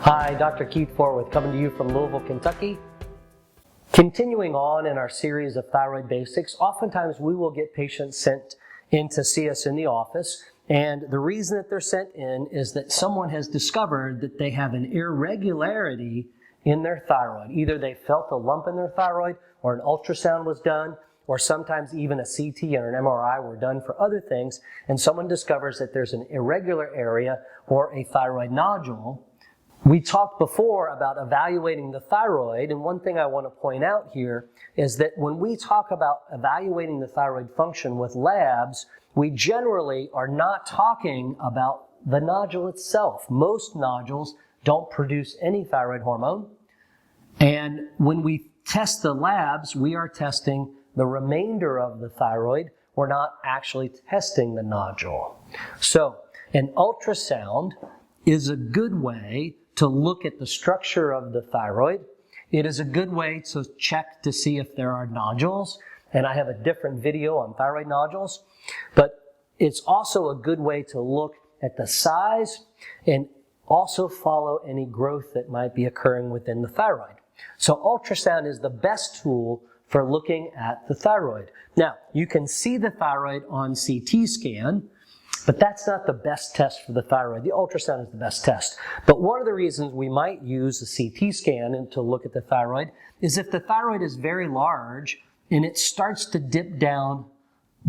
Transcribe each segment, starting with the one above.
Hi, Dr. Keith Forwith coming to you from Louisville, Kentucky. Continuing on in our series of thyroid basics, oftentimes we will get patients sent in to see us in the office, and the reason that they're sent in is that someone has discovered that they have an irregularity in their thyroid. Either they felt a lump in their thyroid, or an ultrasound was done, or sometimes even a CT or an MRI were done for other things, and someone discovers that there's an irregular area or a thyroid nodule. We talked before about evaluating the thyroid, and one thing I want to point out here is that when we talk about evaluating the thyroid function with labs, we generally are not talking about the nodule itself. Most nodules don't produce any thyroid hormone, and when we test the labs, we are testing the remainder of the thyroid. We're not actually testing the nodule. So an ultrasound is a good way to look at the structure of the thyroid. It is a good way to check to see if there are nodules, and I have a different video on thyroid nodules, but it's also a good way to look at the size and also follow any growth that might be occurring within the thyroid. So ultrasound is the best tool for looking at the thyroid. Now, you can see the thyroid on CT scan, but that's not the best test for the thyroid. The ultrasound is the best test. But one of the reasons we might use a CT scan to look at the thyroid is if the thyroid is very large and it starts to dip down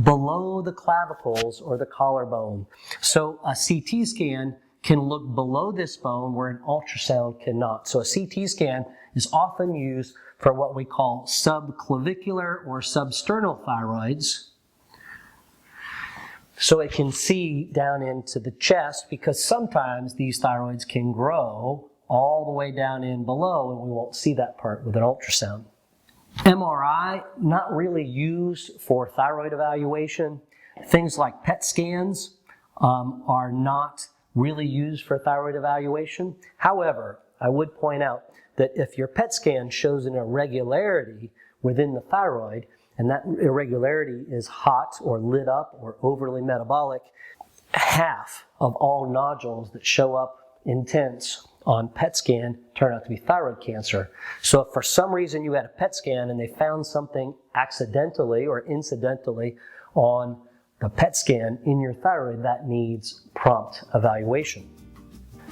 below the clavicles or the collarbone. So a CT scan can look below this bone where an ultrasound cannot. So a CT scan is often used for what we call subclavicular or substernal thyroids. So it can see down into the chest, because sometimes these thyroids can grow all the way down in below and we won't see that part with an ultrasound. MRI, not really used for thyroid evaluation. Things like PET scans are not really used for thyroid evaluation. However, I would point out that if your PET scan shows an irregularity within the thyroid, and that irregularity is hot or lit up or overly metabolic, half of all nodules that show up intense on PET scan turn out to be thyroid cancer. So if for some reason you had a PET scan and they found something accidentally or incidentally on the PET scan in your thyroid, that needs prompt evaluation.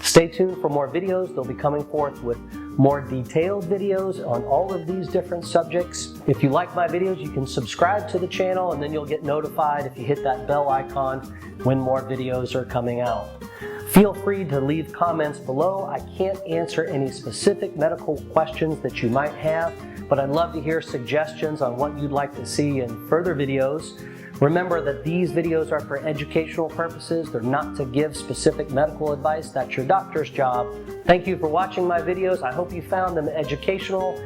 Stay tuned for more videos. They'll be coming forth with more detailed videos on all of these different subjects. If you like my videos, you can subscribe to the channel and then you'll get notified if you hit that bell icon when more videos are coming out. Feel free to leave comments below. I can't answer any specific medical questions that you might have, but I'd love to hear suggestions on what you'd like to see in further videos. Remember that these videos are for educational purposes. They're not to give specific medical advice. That's your doctor's job. Thank you for watching my videos. I hope you found them educational